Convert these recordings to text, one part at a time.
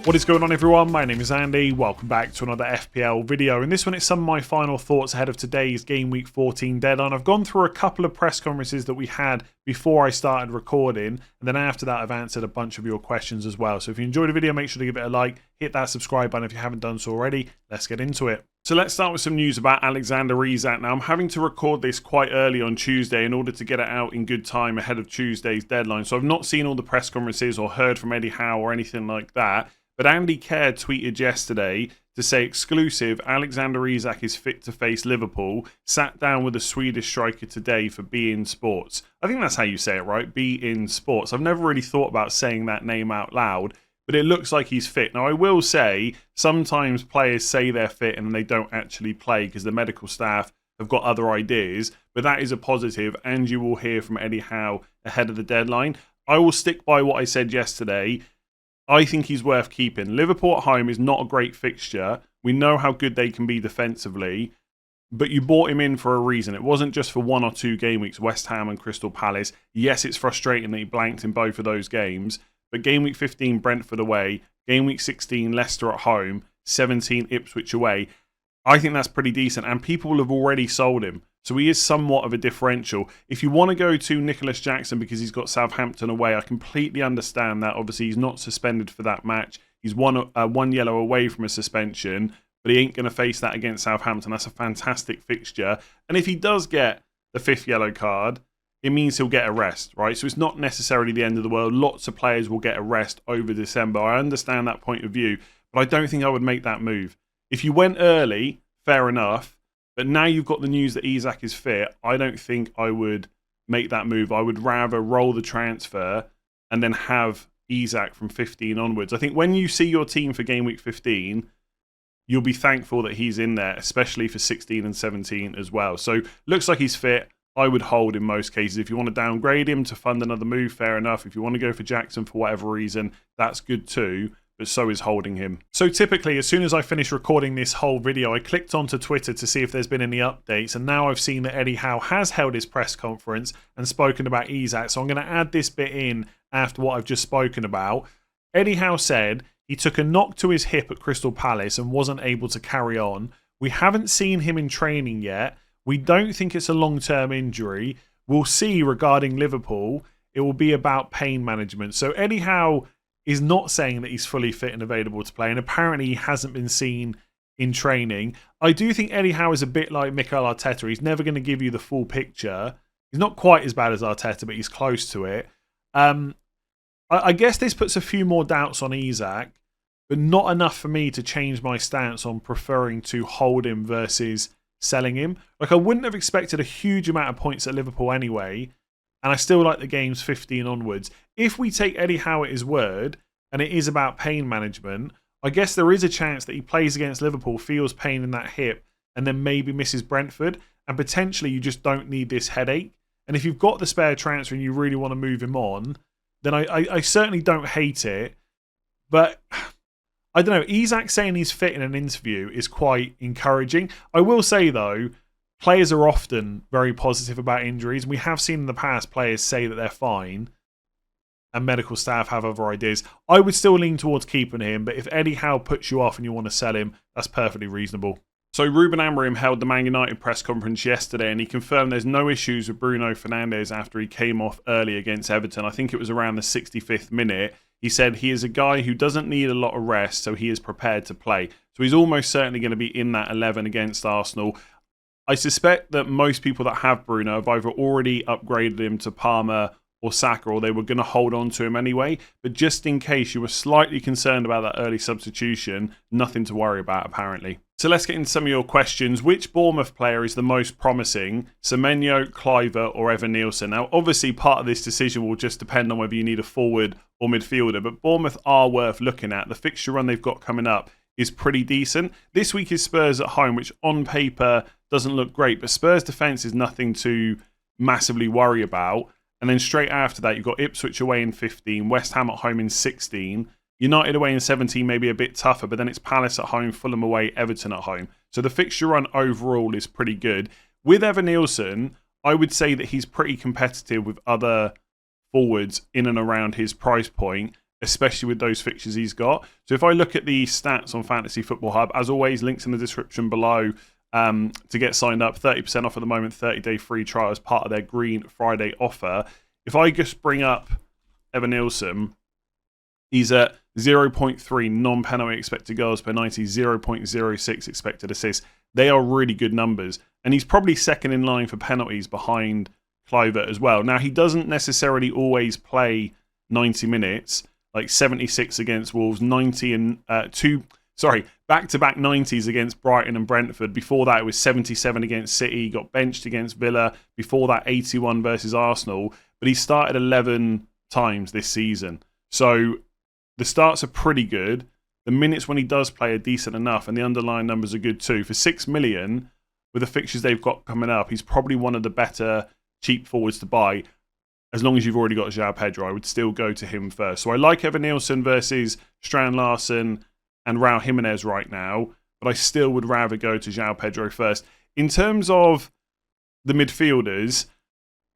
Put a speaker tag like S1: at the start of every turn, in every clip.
S1: What is going on, everyone? My name is Andy. Welcome back to another FPL video. In this one, it's some of my final thoughts ahead of today's Game Week 14 deadline. I've gone through a couple of press conferences that we had before I started recording, and then after that I've answered a bunch of your questions as well. So if you enjoyed the video, make sure to give it a like, hit that subscribe button if you haven't done so already. Let's get into it. So let's start with some news about Alexander Isak. Now, I'm having to record this quite early on Tuesday in order to get it out in good time ahead of Tuesday's deadline. So I've not seen all the press conferences or heard from Eddie Howe or anything like that. But Andy Kerr tweeted yesterday to say, exclusive, Alexander Isak is fit to face Liverpool, sat down with a Swedish striker today for beIN Sports. I think that's how you say it, right? beIN Sports. I've never really thought about saying that name out loud, but it looks like he's fit. Now, I will say, sometimes players say they're fit and they don't actually play because the medical staff have got other ideas, but that is a positive, and you will hear from Eddie Howe ahead of the deadline. I will stick by what I said yesterday. I think he's worth keeping. Liverpool at home is not a great fixture. We know how good they can be defensively, but you bought him in for a reason. It wasn't just for 1 or 2 game weeks, West Ham and Crystal Palace. Yes, it's frustrating that he blanked in both of those games, but Game Week 15, Brentford away, Game Week 16, Leicester at home, 17, Ipswich away. I think that's pretty decent, and people have already sold him. So he is somewhat of a differential. If you want to go to Nicholas Jackson because he's got Southampton away, I completely understand that. Obviously, he's not suspended for that match. He's one yellow away from a suspension, but he ain't going to face that against Southampton. That's a fantastic fixture. And if he does get the 5th yellow card, it means he'll get a rest, right? So it's not necessarily the end of the world. Lots of players will get a rest over December. I understand that point of view, but I don't think I would make that move. If you went early, fair enough. But now you've got the news that Isak is fit, I don't think I would make that move. I would rather roll the transfer and then have Isak from 15 onwards. I think when you see your team for Game Week 15, you'll be thankful that he's in there, especially for 16 and 17 as well. So looks like he's fit. I would hold in most cases. If you want to downgrade him to fund another move, fair enough. If you want to go for Jackson for whatever reason, that's good too. But so is holding him. So typically, as soon as I finish recording this whole video, I clicked onto Twitter to see if there's been any updates, and now I've seen that Eddie Howe has held his press conference and spoken about Isak, so I'm going to add this bit in after what I've just spoken about. Eddie Howe said he took a knock to his hip at Crystal Palace and wasn't able to carry on. We haven't seen him in training yet. We don't think it's a long-term injury. We'll see regarding Liverpool. It will be about pain management. So Eddie Howe is not saying that he's fully fit and available to play, and apparently he hasn't been seen in training. I do think Eddie Howe is a bit like Mikel Arteta. He's never going to give you the full picture. He's not quite as bad as Arteta, but he's close to it. I guess this puts a few more doubts on Isak, but not enough for me to change my stance on preferring to hold him versus selling him. Like, I wouldn't have expected a huge amount of points at Liverpool anyway, and I still like the games 15 onwards. If we take Eddie Howe at his word, and it is about pain management, I guess there is a chance that he plays against Liverpool, feels pain in that hip, and then maybe misses Brentford, and potentially you just don't need this headache. And if you've got the spare transfer and you really want to move him on, then I certainly don't hate it. But I don't know, Isak saying he's fit in an interview is quite encouraging. I will say, though, players are often very positive about injuries. And we have seen in the past players say that they're fine and medical staff have other ideas. I would still lean towards keeping him, but if Eddie Howe puts you off and you want to sell him, that's perfectly reasonable. So Ruben Amorim held the Man United press conference yesterday, and he confirmed there's no issues with Bruno Fernandes after he came off early against Everton. I think it was around the 65th minute. He said he is a guy who doesn't need a lot of rest, so he is prepared to play. So he's almost certainly going to be in that 11 against Arsenal. I suspect that most people that have Bruno have either already upgraded him to Palmer or Saka, or they were going to hold on to him anyway. But just in case you were slightly concerned about that early substitution, nothing to worry about apparently. So let's get into some of your questions. Which Bournemouth player is the most promising? Semenyo, Cliver or Evan Nielsen? Now obviously part of this decision will just depend on whether you need a forward or midfielder, but Bournemouth are worth looking at. The fixture run they've got coming up is pretty decent. This week is Spurs at home, which on paper doesn't look great, but Spurs defence is nothing to massively worry about. And then straight after that, you've got Ipswich away in 15, West Ham at home in 16, United away in 17, maybe a bit tougher, but then it's Palace at home, Fulham away, Everton at home. So the fixture run overall is pretty good. With Evan Nielsen, I would say that he's pretty competitive with other forwards in and around his price point, especially with those fixtures he's got. So if I look at the stats on Fantasy Football Hub, as always, links in the description below to get signed up. 30% off at the moment, 30-day free trial as part of their Green Friday offer. If I just bring up Evan Nielsen, he's at 0.3 non-penalty expected goals per 90, 0.06 expected assists. They are really good numbers. And he's probably second in line for penalties behind Kluivert as well. Now, he doesn't necessarily always play 90 minutes, like 76 against Wolves, 90 and back-to-back 90s against Brighton and Brentford. Before that, it was 77 against City, got benched against Villa. Before that, 81 versus Arsenal. But he started 11 times this season. So the starts are pretty good. The minutes when he does play are decent enough, and the underlying numbers are good too. For 6 million, with the fixtures they've got coming up, he's probably one of the better cheap forwards to buy. As long as you've already got João Pedro, I would still go to him first. So I like Evan Nielsen versus Strand Larsen and Raul Jimenez right now, but I still would rather go to João Pedro first. In terms of the midfielders,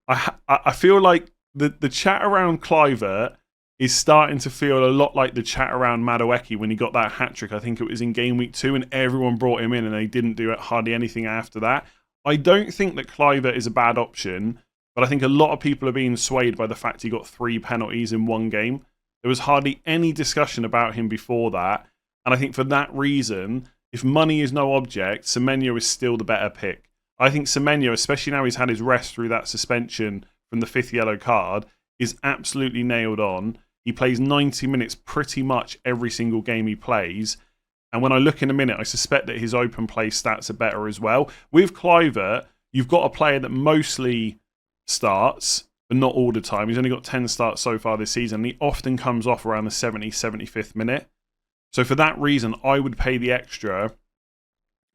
S1: I feel like the chat around Kluivert is starting to feel a lot like the chat around Madueke when he got that hat-trick. I think it was in game week 2, and everyone brought him in and they didn't do hardly anything after that. I don't think that Kluivert is a bad option, but I think a lot of people are being swayed by the fact he got 3 penalties in one game. There was hardly any discussion about him before that, and I think for that reason, if money is no object, Semenyo is still the better pick. I think Semenyo, especially now he's had his rest through that suspension from the 5th yellow card, is absolutely nailed on. He plays 90 minutes pretty much every single game he plays. And when I look in a minute, I suspect that his open play stats are better as well. With Kluivert, you've got a player that mostly starts, but not all the time. He's only got 10 starts so far this season. And he often comes off around the 70th, 75th minute. So for that reason, I would pay the extra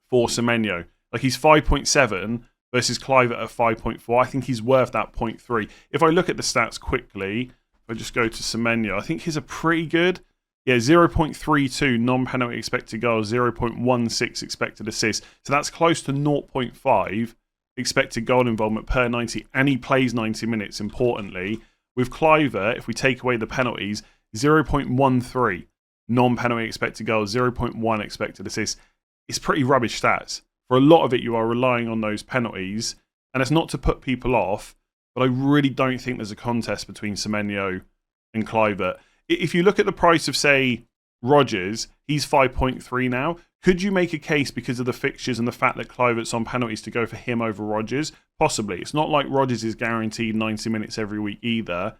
S1: for Semenyo. Like, he's 5.7 versus Kluivert at 5.4. I think he's worth that 0.3. If I look at the stats quickly, if I just go to Semenyo, I think he's a pretty good. Yeah, 0.32 non-penalty expected goals, 0.16 expected assists. So that's close to 0.5 expected goal involvement per 90. And he plays 90 minutes, importantly. With Kluivert, if we take away the penalties, 0.13 non-penalty expected goals, 0.1 expected assists. It's pretty rubbish stats. For a lot of it, you are relying on those penalties. And it's not to put people off, but I really don't think there's a contest between Semenyo and Kluivert. If you look at the price of, say, Rodgers, he's 5.3 now. Could you make a case because of the fixtures and the fact that Kluivert's on penalties to go for him over Rodgers? Possibly. It's not like Rodgers is guaranteed 90 minutes every week either.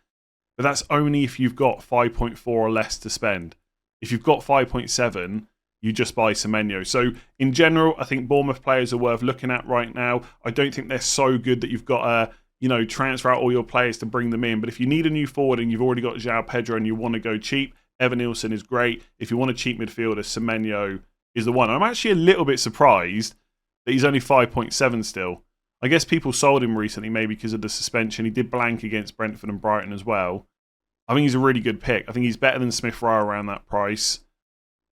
S1: But that's only if you've got 5.4 or less to spend. If you've got 5.7, you just buy Semenyo. So in general, I think Bournemouth players are worth looking at right now. I don't think they're so good that you've got to transfer out all your players to bring them in. But if you need a new forward and you've already got João Pedro and you want to go cheap, Evan Nielsen is great. If you want a cheap midfielder, Semenyo is the one. I'm actually a little bit surprised that he's only 5.7 still. I guess people sold him recently maybe because of the suspension. He did blank against Brentford and Brighton as well. I think he's a really good pick. I think he's better than Smith Rowe around that price.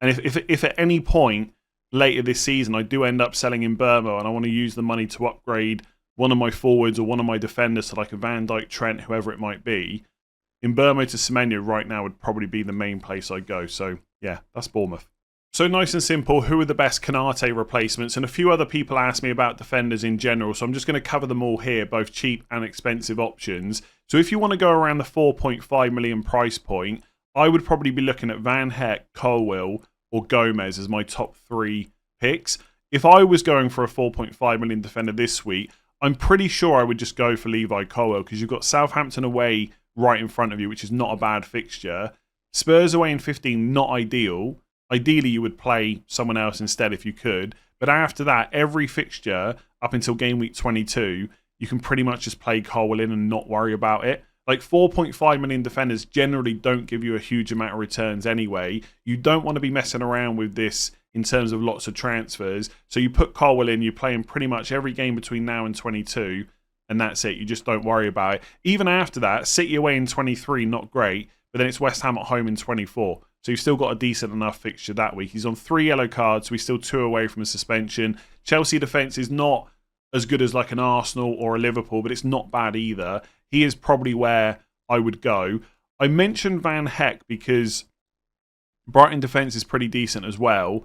S1: And if at any point later this season I do end up selling in Burma and I want to use the money to upgrade one of my forwards or one of my defenders to like a Van Dijk, Trent, whoever it might be, in Burma to Semenyo right now would probably be the main place I'd go. So yeah, that's Bournemouth. So nice and simple, who are the best Konate replacements? And a few other people asked me about defenders in general, so I'm just going to cover them all here, both cheap and expensive options. So if you want to go around the 4.5 million price point, I would probably be looking at Van Heck, Colwill, or Gomez as my top 3 picks. If I was going for a 4.5 million defender this week, I'm pretty sure I would just go for Levi Colwill because you've got Southampton away right in front of you, which is not a bad fixture. Spurs away in 15, not ideal. Ideally, you would play someone else instead if you could. But after that, every fixture up until game week 22, you can pretty much just play Colwill in and not worry about it. Like 4.5 million defenders generally don't give you a huge amount of returns anyway. You don't want to be messing around with this in terms of lots of transfers. So you put Colwill in, you play him pretty much every game between now and 22, and that's it. You just don't worry about it. Even after that, City away in 23, not great, but then it's West Ham at home in 24. So you've still got a decent enough fixture that week. He's on 3 yellow cards, so he's still 2 away from a suspension. Chelsea defence is not as good as like an Arsenal or a Liverpool, but it's not bad either. He is probably where I would go. I mentioned Van Heck because Brighton defence is pretty decent as well.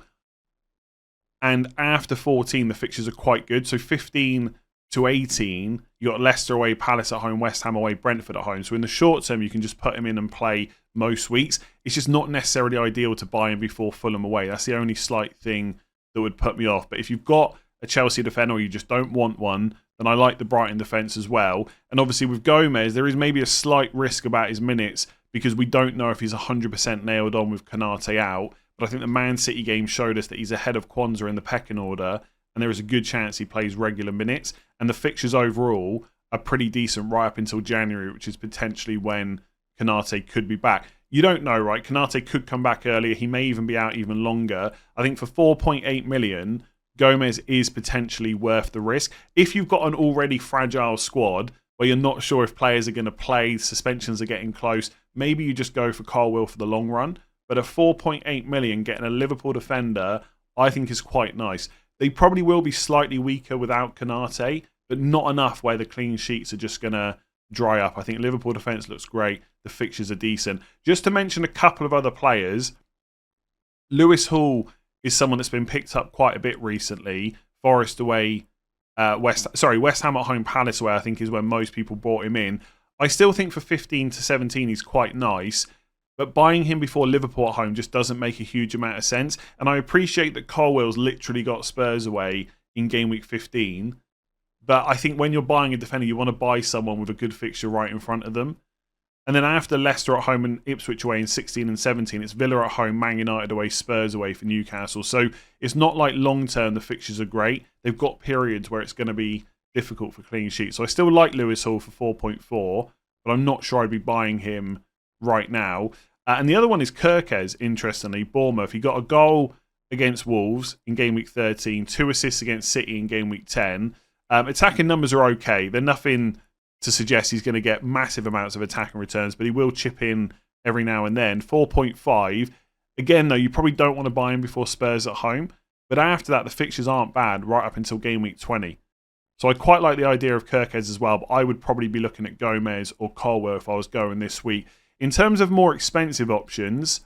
S1: And after 14, the fixtures are quite good. So 15 to 18, you got Leicester away, Palace at home, West Ham away, Brentford at home. So in the short term, you can just put him in and play most weeks. It's just not necessarily ideal to buy him before Fulham away. That's the only slight thing that would put me off. But if you've got a Chelsea defender or you just don't want one, then I like the Brighton defence as well. And obviously with Gomez, there is maybe a slight risk about his minutes because we don't know if he's 100% nailed on with Konate out. But I think the Man City game showed us that he's ahead of Kwanzaa in the pecking order, and there is a good chance he plays regular minutes. And the fixtures overall are pretty decent right up until January, which is potentially when Konate could be back. You don't know, right? Konate could come back earlier. He may even be out even longer. I think for 4.8 million, Gomez is potentially worth the risk. If you've got an already fragile squad where you're not sure if players are going to play, suspensions are getting close, maybe you just go for Colwill for the long run. But at 4.8 million, getting a Liverpool defender, I think is quite nice. They probably will be slightly weaker without Konate, but not enough where the clean sheets are just going to dry up. I think Liverpool defence looks great. The fixtures are decent. Just to mention a couple of other players, Lewis Hall is someone that's been picked up quite a bit recently. Forest away, West Ham at home, Palace away, I think is where most people brought him in. I still think for 15 to 17 he's quite nice. But buying him before Liverpool at home just doesn't make a huge amount of sense. And I appreciate that Colwell's literally got Spurs away in game week 15. But I think when you're buying a defender, you want to buy someone with a good fixture right in front of them. And then after Leicester at home and Ipswich away in 16 and 17, it's Villa at home, Man United away, Spurs away for Newcastle. So it's not like long-term the fixtures are great. They've got periods where it's going to be difficult for clean sheets. So I still like Lewis Hall for 4.4, but I'm not sure I'd be buying him right now. And the other one is Kirkes, interestingly, Bournemouth. He got a goal against Wolves in game week 13, 2 assists against City in game week 10. Attacking numbers are okay. They're nothing to suggest he's going to get massive amounts of attacking returns, but he will chip in every now and then. 4.5. Again, though, you probably don't want to buy him before Spurs at home. But after that, the fixtures aren't bad right up until game week 20. So I quite like the idea of Kirkes as well, but I would probably be looking at Gomez or Colwell if I was going this week. In terms of more expensive options,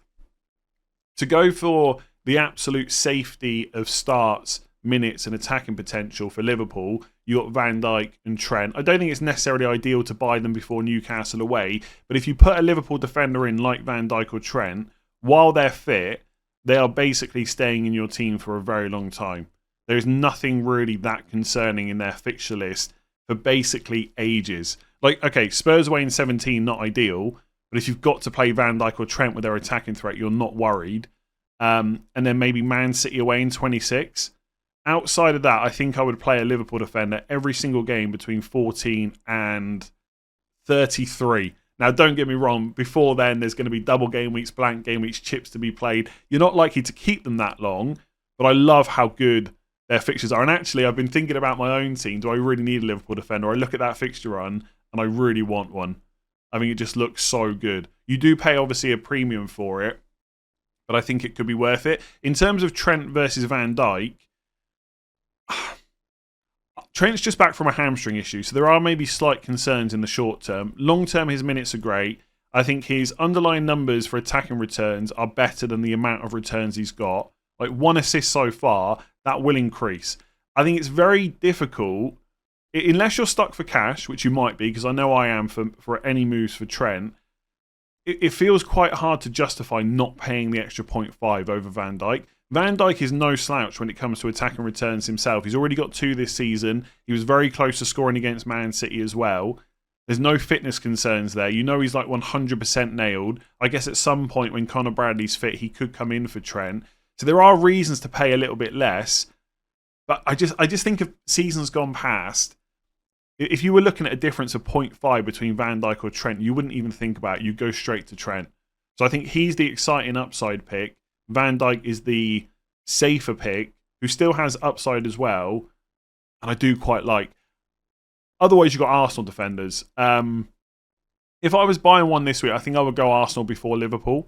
S1: to go for the absolute safety of starts, minutes and attacking potential for Liverpool, you got Van Dijk and Trent. I don't think it's necessarily ideal to buy them before Newcastle away, but if you put a Liverpool defender in like Van Dijk or Trent, while they're fit, they are basically staying in your team for a very long time. There is nothing really that concerning in their fixture list for basically ages. Like, okay, Spurs away in 17, not ideal, but if you've got to play Van Dijk or Trent with their attacking threat, you're not worried. And then maybe Man City away in 26. Outside of that, I think I would play a Liverpool defender every single game between 14 and 33. Now, don't get me wrong. Before then, there's going to be double game weeks, blank game weeks, chips to be played. You're not likely to keep them that long, but I love how good their fixtures are. And actually, I've been thinking about my own team. Do I really need a Liverpool defender? I look at that fixture run, and I really want one. I think it just looks so good. You do pay, obviously, a premium for it, but I think it could be worth it. In terms of Trent versus Van Dijk, Trent's just back from a hamstring issue, so there are maybe slight concerns in the short term. Long term, his minutes are great. I think his underlying numbers for attacking returns are better than the amount of returns he's got. Like 1 assist so far, that will increase. I think it's very difficult, unless you're stuck for cash, which you might be, because I know I am for any moves for Trent. It feels quite hard to justify not paying the extra 0.5 over Van Dijk. Van Dijk is no slouch when it comes to attacking returns himself. He's already got 2 this season. He was very close to scoring against Man City as well. There's no fitness concerns there. You know he's like 100% nailed. I guess at some point when Conor Bradley's fit, he could come in for Trent. So there are reasons to pay a little bit less. But I just think of seasons gone past. If you were looking at a difference of 0.5 between Van Dijk or Trent, you wouldn't even think about it. You'd go straight to Trent. So I think he's the exciting upside pick. Van Dijk is the safer pick, who still has upside as well. And I do quite like. Otherwise, you've got Arsenal defenders. If I was buying one this week, I think I would go Arsenal before Liverpool,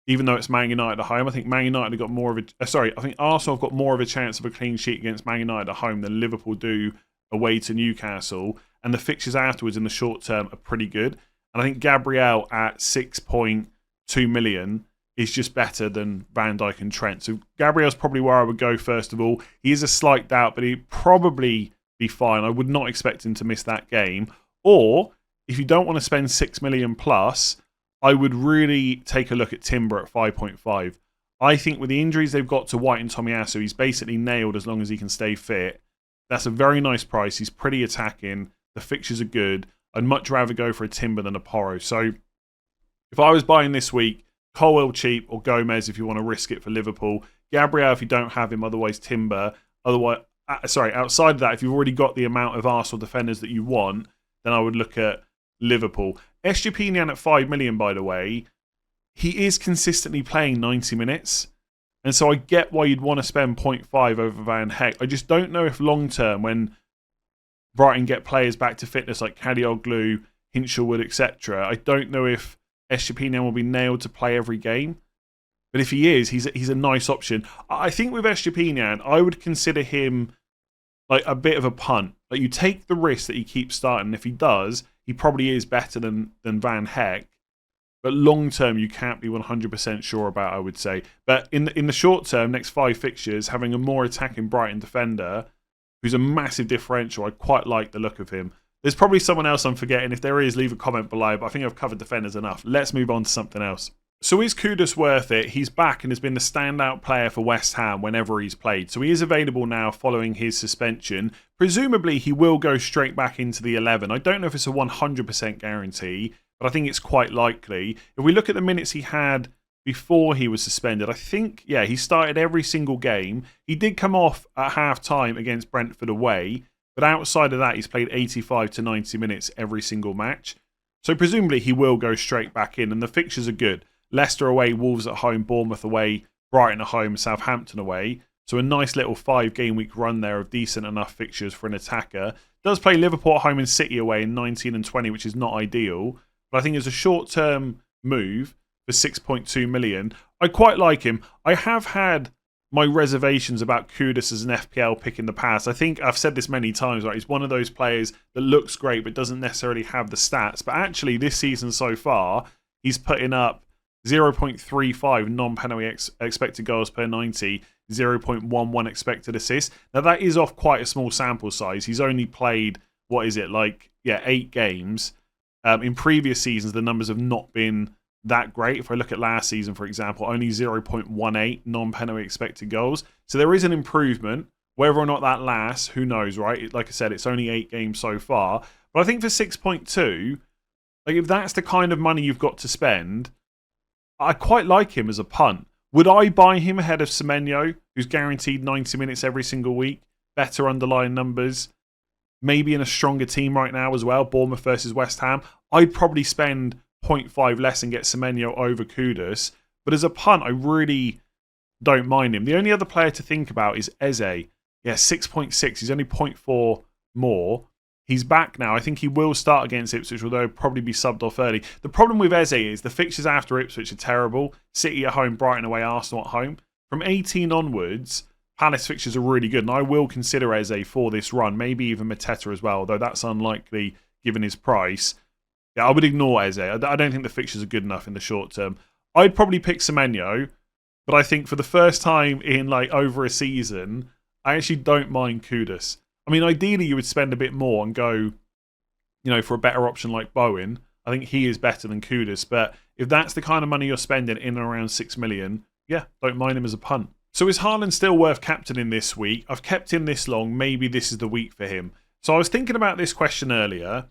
S1: even though it's Man United at home. I think Man United have got more of a... I think Arsenal have got more of a chance of a clean sheet against Man United at home than Liverpool do away to Newcastle. And the fixtures afterwards in the short term are pretty good. And I think Gabriel at 6.2 million is just better than Van Dijk and Trent. So Gabriel's probably where I would go first of all. He is a slight doubt, but he'd probably be fine. I would not expect him to miss that game. Or if you don't want to spend 6 million plus, I would really take a look at Timber at 5.5. I think with the injuries they've got to White and Tomiyasu, he's basically nailed as long as he can stay fit. That's a very nice price. He's pretty attacking. The fixtures are good. I'd much rather go for a Timber than a Porro. So if I was buying this week, Colwill cheap or Gomez if you want to risk it for Liverpool. Gabriel if you don't have him, otherwise Timber. Outside of that, if you've already got the amount of Arsenal defenders that you want, then I would look at Liverpool. Estupinian at 5 million, by the way, he is consistently playing 90 minutes. And so I get why you'd want to spend 0.5 over Van Heck. I just don't know if long term, when Brighton get players back to fitness like Kadioglu, Hinchelwood, etc., I don't know if Estupinian will be nailed to play every game. But if he is, he's a nice option. I think with Estupinian, I would consider him like a bit of a punt. Like you take the risk that he keeps starting. If he does, he probably is better than Van Heck. But long term, you can't be 100% sure about, I would say. But in the short term, next 5 fixtures, having a more attacking Brighton defender, who's a massive differential, I quite like the look of him. There's probably someone else I'm forgetting. If there is, leave a comment below. But I think I've covered defenders enough. Let's move on to something else. So is Kudus worth it? He's back and has been the standout player for West Ham whenever he's played. So he is available now following his suspension. Presumably, he will go straight back into the 11. I don't know if it's a 100% guarantee, but I think it's quite likely. If we look at the minutes he had before he was suspended, I think, he started every single game. He did come off at half-time against Brentford away, but outside of that, he's played 85 to 90 minutes every single match. So presumably, he will go straight back in, and the fixtures are good. Leicester away, Wolves at home, Bournemouth away, Brighton at home, Southampton away. So a nice little 5-game week run there of decent enough fixtures for an attacker. Does play Liverpool at home and City away in 19 and 20, which is not ideal. But I think as a short-term move for 6.2 million, I quite like him. I have had my reservations about Kudus as an FPL pick in the past. I think I've said this many times, right? He's one of those players that looks great but doesn't necessarily have the stats. But actually, this season so far, he's putting up 0.35 non-penalty expected goals per 90, 0.11 expected assists. Now, that is off quite a small sample size. He's only played, 8 games. In previous seasons, the numbers have not been that great. If I look at last season, for example, only 0.18 non-penalty expected goals. So there is an improvement. Whether or not that lasts, who knows, right? Like I said, it's only 8 games so far. But I think for 6.2, like if that's the kind of money you've got to spend, I quite like him as a punt. Would I buy him ahead of Semenyo, who's guaranteed 90 minutes every single week? Better underlying numbers. Maybe in a stronger team right now as well, Bournemouth versus West Ham. I'd probably spend 0.5 less and get Semenyo over Kudus. But as a punt, I really don't mind him. The only other player to think about is Eze. Yeah, 6.6. He's only 0.4 more. He's back now. I think he will start against Ipswich, although probably be subbed off early. The problem with Eze is the fixtures after Ipswich are terrible. City at home, Brighton away, Arsenal at home. From 18 onwards, Palace fixtures are really good, and I will consider Eze for this run. Maybe even Mateta as well, although that's unlikely given his price. Yeah, I would ignore Eze. I don't think the fixtures are good enough in the short term. I'd probably pick Semenyo, but I think for the first time in over a season, I actually don't mind Kudus. I mean, ideally, you would spend a bit more and go, for a better option like Bowen. I think he is better than Kudus. But if that's the kind of money you're spending in and around 6 million, don't mind him as a punt. So is Haaland still worth captaining this week? I've kept him this long. Maybe this is the week for him. So I was thinking about this question earlier.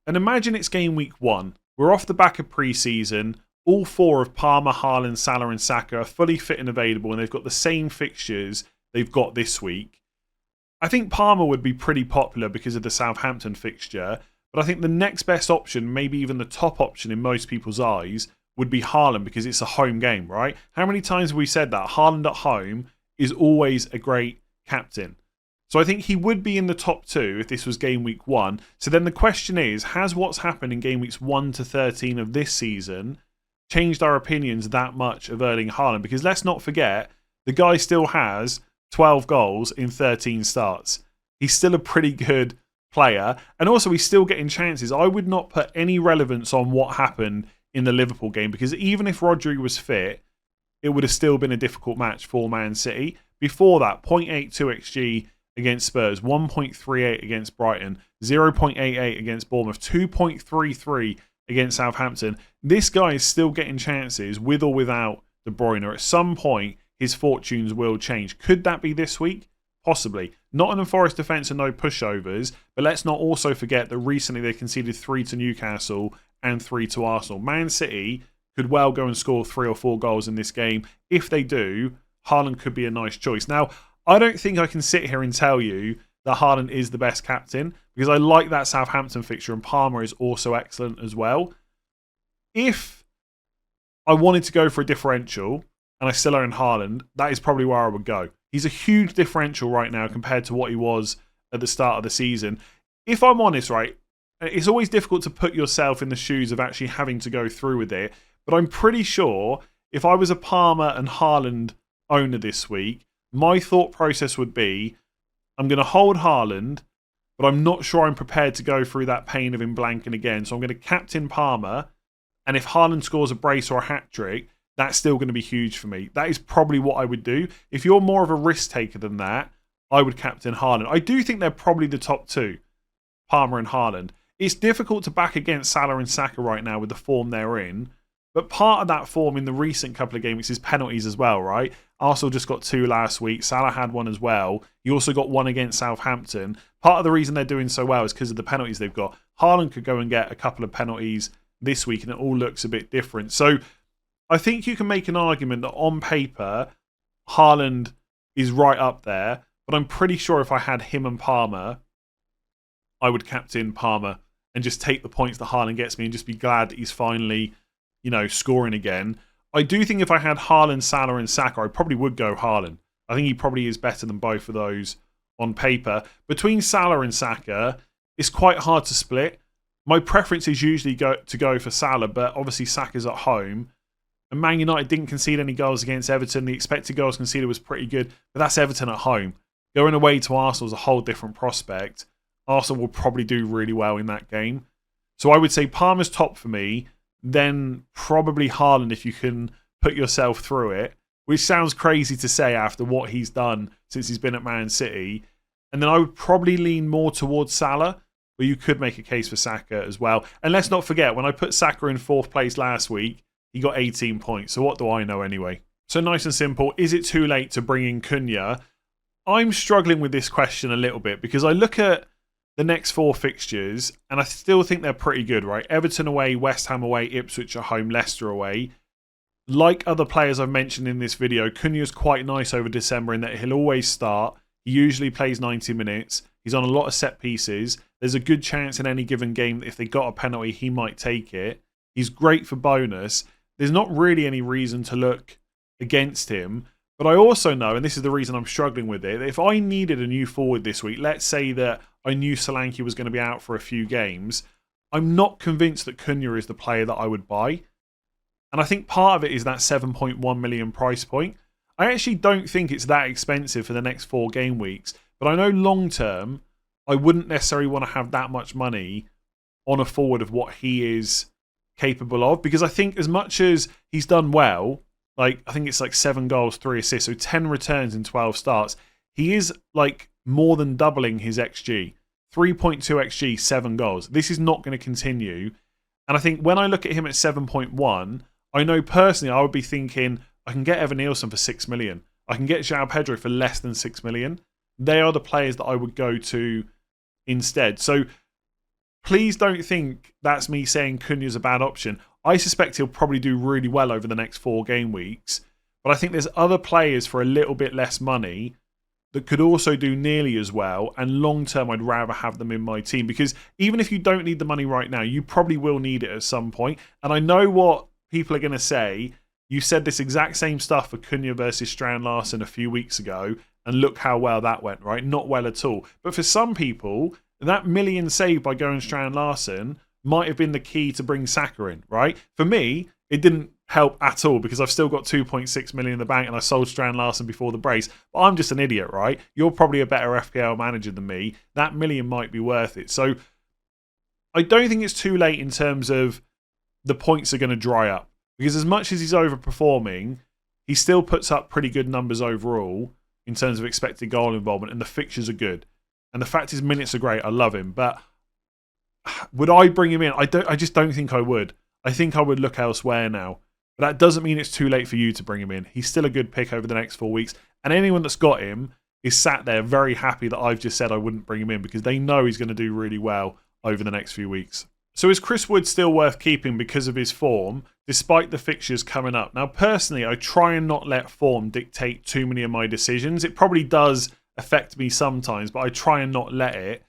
S1: And imagine it's game week 1. We're off the back of pre-season. All 4 of Palmer, Haaland, Salah and Saka are fully fit and available. And they've got the same fixtures they've got this week. I think Palmer would be pretty popular because of the Southampton fixture, but I think the next best option, maybe even the top option in most people's eyes, would be Haaland because it's a home game, right? How many times have we said that? Haaland at home is always a great captain. So I think he would be in the top 2 if this was game week 1. So then the question is, has what's happened in game weeks 1 to 13 of this season changed our opinions that much of Erling Haaland? Because let's not forget, the guy still has 12 goals in 13 starts. He's still a pretty good player. And also, he's still getting chances. I would not put any relevance on what happened in the Liverpool game, because even if Rodri was fit, it would have still been a difficult match for Man City. Before that, 0.82 XG against Spurs, 1.38 against Brighton, 0.88 against Bournemouth, 2.33 against Southampton. This guy is still getting chances with or without De Bruyne. At some point, his fortunes will change. Could that be this week? Possibly. Nottingham Forest defence and no pushovers, but let's not also forget that recently they conceded 3 to Newcastle and 3 to Arsenal. Man City could well go and score 3 or 4 goals in this game. If they do, Haaland could be a nice choice. Now, I don't think I can sit here and tell you that Haaland is the best captain, because I like that Southampton fixture, and Palmer is also excellent as well. If I wanted to go for a differential and I still own Haaland, that is probably where I would go. He's a huge differential right now compared to what he was at the start of the season. If I'm honest, right, it's always difficult to put yourself in the shoes of actually having to go through with it, but I'm pretty sure if I was a Palmer and Haaland owner this week, my thought process would be, I'm going to hold Haaland, but I'm not sure I'm prepared to go through that pain of him blanking again. So I'm going to captain Palmer, and if Haaland scores a brace or a hat-trick, that's still going to be huge for me. That is probably what I would do. If you're more of a risk taker than that, I would captain Haaland. I do think they're probably the top two, Palmer and Haaland. It's difficult to back against Salah and Saka right now with the form they're in, but part of that form in the recent couple of games is penalties as well, right? Arsenal just got 2 last week. Salah had 1 as well. He also got 1 against Southampton. Part of the reason they're doing so well is because of the penalties they've got. Haaland could go and get a couple of penalties this week and it all looks a bit different. So I think you can make an argument that on paper, Haaland is right up there, but I'm pretty sure if I had him and Palmer, I would captain Palmer and just take the points that Haaland gets me and just be glad that he's finally, scoring again. I do think if I had Haaland, Salah and Saka, I probably would go Haaland. I think he probably is better than both of those on paper. Between Salah and Saka, it's quite hard to split. My preference is usually to go for Salah, but obviously Saka's at home. And Man United didn't concede any goals against Everton. The expected goals conceded was pretty good, but that's Everton at home. Going away to Arsenal is a whole different prospect. Arsenal will probably do really well in that game. So I would say Palmer's top for me, then probably Haaland if you can put yourself through it, which sounds crazy to say after what he's done since he's been at Man City. And then I would probably lean more towards Salah, but you could make a case for Saka as well. And let's not forget, when I put Saka in 4th place last week, he got 18 points. So what do I know anyway? So nice and simple. Is it too late to bring in Cunha? I'm struggling with this question a little bit because I look at the next 4 fixtures and I still think they're pretty good, right? Everton away, West Ham away, Ipswich at home, Leicester away. Like other players I've mentioned in this video, Cunha's quite nice over December in that he'll always start. He usually plays 90 minutes. He's on a lot of set pieces. There's a good chance in any given game that if they got a penalty, he might take it. He's great for bonus. There's not really any reason to look against him. But I also know, and this is the reason I'm struggling with it, that if I needed a new forward this week, let's say that I knew Solanke was going to be out for a few games, I'm not convinced that Cunha is the player that I would buy. And I think part of it is that 7.1 million price point. I actually don't think it's that expensive for the next 4 game weeks, but I know long term, I wouldn't necessarily want to have that much money on a forward of what he is capable of, because I think as much as he's done well, I think it's 7 goals, 3 assists, so 10 returns in 12 starts, he is more than doubling his XG. 3.2 XG, 7 goals. This is not going to continue. And I think when I look at him at 7.1, I know personally I would be thinking, I can get Evan Nielsen for 6 million. I can get João Pedro for less than 6 million. They are the players that I would go to instead. So please don't think that's me saying Cunha's a bad option. I suspect he'll probably do really well over the next 4 game weeks. But I think there's other players for a little bit less money that could also do nearly as well. And long term, I'd rather have them in my team. Because even if you don't need the money right now, you probably will need it at some point. And I know what people are going to say. You said this exact same stuff for Cunha versus Strand Larsen a few weeks ago. And look how well that went, right? Not well at all. But for some people, that million saved by going Strand Larsen might have been the key to bring Saka in, right? For me, it didn't help at all because I've still got 2.6 million in the bank and I sold Strand Larsen before the brace. But I'm just an idiot, right? You're probably a better FPL manager than me. That million might be worth it. So I don't think it's too late in terms of the points are going to dry up. Because as much as he's overperforming, he still puts up pretty good numbers overall in terms of expected goal involvement, and the fixtures are good. And the fact his minutes are great, I love him. But would I bring him in? I just don't think I would. I think I would look elsewhere now. But that doesn't mean it's too late for you to bring him in. He's still a good pick over the next 4 weeks. And anyone that's got him is sat there very happy that I've just said I wouldn't bring him in because they know he's going to do really well over the next few weeks. So is Chris Wood still worth keeping because of his form, despite the fixtures coming up? Now, personally, I try and not let form dictate too many of my decisions. It probably does affect me sometimes, but I try and not let it.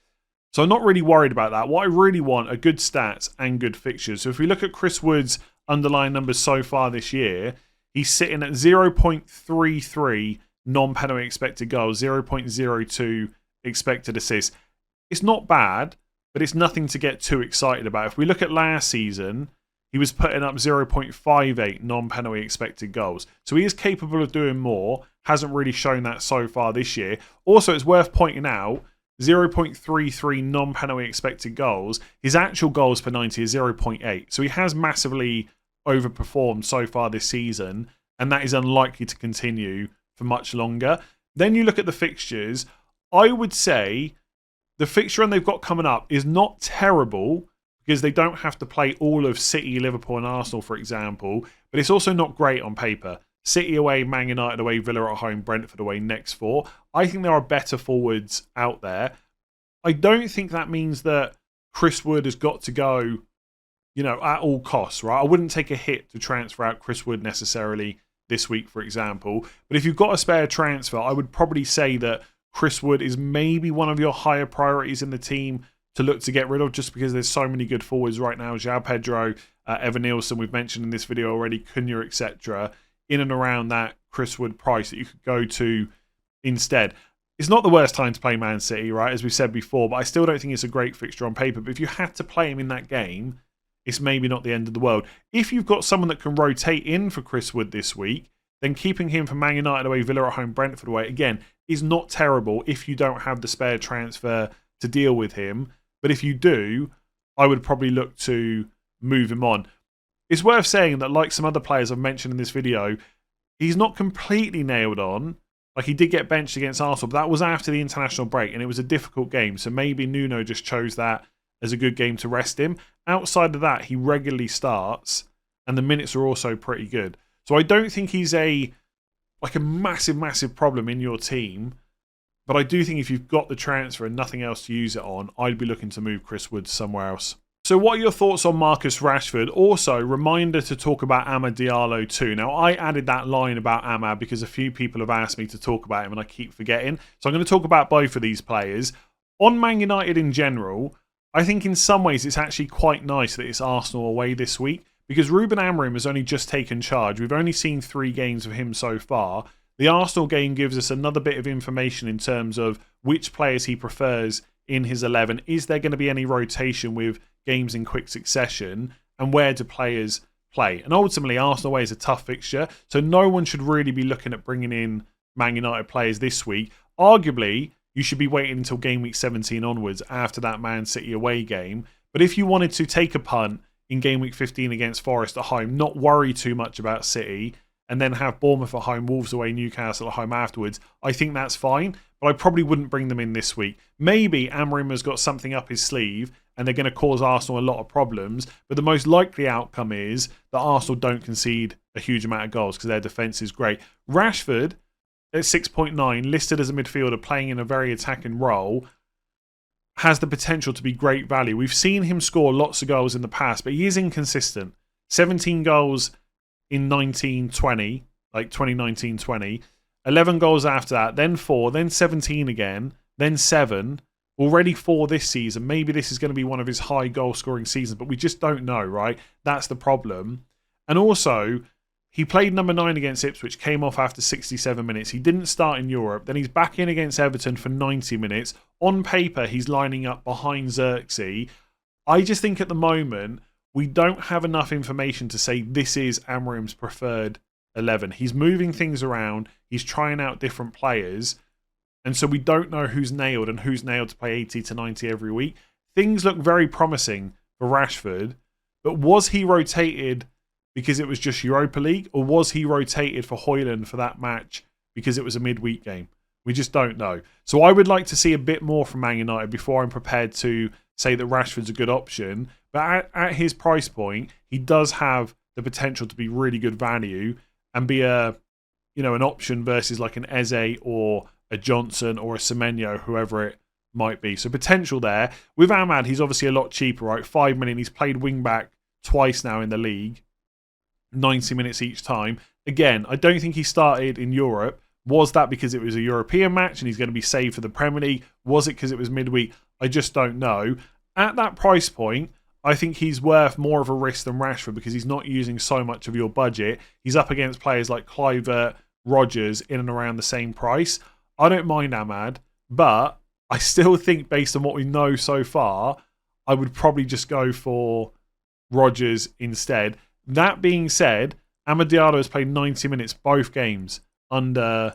S1: So I'm not really worried about that. What I really want are good stats and good fixtures. So if we look at Chris Wood's underlying numbers so far this year, he's sitting at 0.33 non-penalty expected goals, 0.02 expected assists. It's not bad, but it's nothing to get too excited about. If we look at last season, he was putting up 0.58 non-penalty expected goals. So he is capable of doing more. Hasn't really shown that so far this year. Also, it's worth pointing out, 0.33 non-penalty expected goals. His actual goals per 90 is 0.8. So he has massively overperformed so far this season, and that is unlikely to continue for much longer. Then you look at the fixtures. I would say the fixture run they've got coming up is not terrible because they don't have to play all of City, Liverpool and Arsenal, for example, but it's also not great on paper. City away, Man United away, Villa at home, Brentford away, next 4. I think there are better forwards out there. I don't think that means that Chris Wood has got to go, at all costs, right? I wouldn't take a hit to transfer out Chris Wood necessarily this week, for example. But if you've got a spare transfer, I would probably say that Chris Wood is maybe one of your higher priorities in the team to look to get rid of just because there's so many good forwards right now. João Pedro, Evan Nielsen, we've mentioned in this video already, Cunha, etc. In and around that Chris Wood price that you could go to instead. It's not the worst time to play Man City, right, as we said before, but I still don't think it's a great fixture on paper. But if you had to play him in that game, it's maybe not the end of the world. If you've got someone that can rotate in for Chris Wood this week, then keeping him for Man United away, Villa at home, Brentford away, again, is not terrible if you don't have the spare transfer to deal with him. But if you do, I would probably look to move him on. It's worth saying that, like some other players I've mentioned in this video, he's not completely nailed on. Like, he did get benched against Arsenal, but that was after the international break, and it was a difficult game. So maybe Nuno just chose that as a good game to rest him. Outside of that, he regularly starts, and the minutes are also pretty good. So I don't think he's a massive, massive problem in your team. But I do think if you've got the transfer and nothing else to use it on, I'd be looking to move Chris Wood somewhere else. So what are your thoughts on Marcus Rashford? Also, reminder to talk about Amad Diallo too. Now, I added that line about Amad because a few people have asked me to talk about him and I keep forgetting. So I'm going to talk about both of these players. On Man United in general, I think in some ways it's actually quite nice that it's Arsenal away this week because Ruben Amorim has only just taken charge. We've only seen 3 games of him so far. The Arsenal game gives us another bit of information in terms of which players he prefers in his 11. Is there going to be any rotation with games in quick succession? And where do players play? And ultimately, Arsenal away is a tough fixture, so no one should really be looking at bringing in Man United players this week. Arguably, you should be waiting until game week 17 onwards after that Man City away game. But if you wanted to take a punt in game week 15 against Forest at home, not worry too much about City, and then have Bournemouth at home, Wolves away, Newcastle at home afterwards, I think that's fine. But I probably wouldn't bring them in this week. Maybe Amorim has got something up his sleeve and they're going to cause Arsenal a lot of problems. But the most likely outcome is that Arsenal don't concede a huge amount of goals because their defence is great. Rashford, at 6.9, listed as a midfielder playing in a very attacking role, has the potential to be great value. We've seen him score lots of goals in the past, but he is inconsistent. 17 goals in 19-20, like 2019-20. 11 goals after that, then 4, then 17 again, then 7. Already 4 this season. Maybe this is going to be one of his high goal scoring seasons, but we just don't know, right? That's the problem. And also, he played number 9 against Ipswich, came off after 67 minutes. He didn't start in Europe. Then he's back in against Everton for 90 minutes. On paper, he's lining up behind Xerxes. I just think at the moment, we don't have enough information to say this is Amorim's preferred 11. He's moving things around. He's trying out different players. And so we don't know who's nailed and who's nailed to play 80 to 90 every week. Things look very promising for Rashford. But was he rotated because it was just Europa League? Or was he rotated for Højlund for that match because it was a midweek game? We just don't know. So I would like to see a bit more from Man United before I'm prepared to say that Rashford's a good option. But at his price point, he does have the potential to be really good value and be an option versus like an Eze or a Johnson or a Semenyo, whoever it might be. So potential there. With Ahmad, he's obviously a lot cheaper, right? 5 million. He's played wing-back twice now in the league. 90 minutes each time. Again, I don't think he started in Europe. Was that because it was a European match and he's going to be saved for the Premier League? Was it because it was midweek? I just don't know. At that price point, I think he's worth more of a risk than Rashford because he's not using so much of your budget. He's up against players like Kluivert, Rodgers in and around the same price. I don't mind Ahmad, but I still think based on what we know so far, I would probably just go for Rodgers instead. That being said, Amad Diallo has played 90 minutes both games under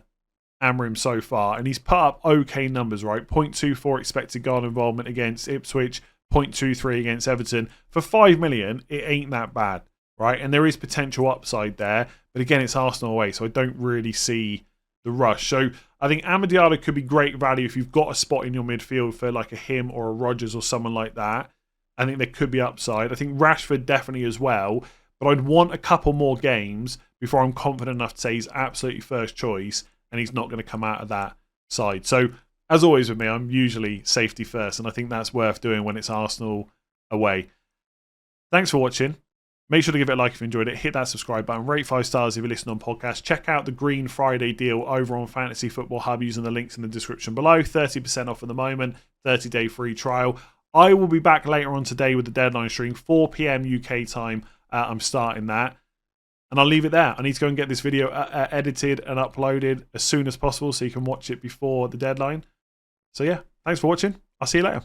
S1: Amorim so far, and he's put up okay numbers, right? 0.24 expected goal involvement against Ipswich, 0.23 against Everton. For 5 million, it ain't that bad, right? And there is potential upside there, but again, it's Arsenal away, so I don't really see the rush. So I think Amad Diallo could be great value if you've got a spot in your midfield for like a him or a Rodgers or someone like that. I think there could be upside. I think Rashford definitely as well, but I'd want a couple more games before I'm confident enough to say he's absolutely first choice and he's not going to come out of that side. So, as always with me, I'm usually safety first, and I think that's worth doing when it's Arsenal away. Thanks for watching. Make sure to give it a like if you enjoyed it. Hit that subscribe button. Rate 5 stars if you listen on podcast. Check out the Green Friday deal over on Fantasy Football Hub using the links in the description below. 30% off at the moment. 30-day free trial. I will be back later on today with the deadline stream. 4 p.m. UK time. I'm starting that. And I'll leave it there. I need to go and get this video edited and uploaded as soon as possible so you can watch it before the deadline. So yeah, thanks for watching. I'll see you later.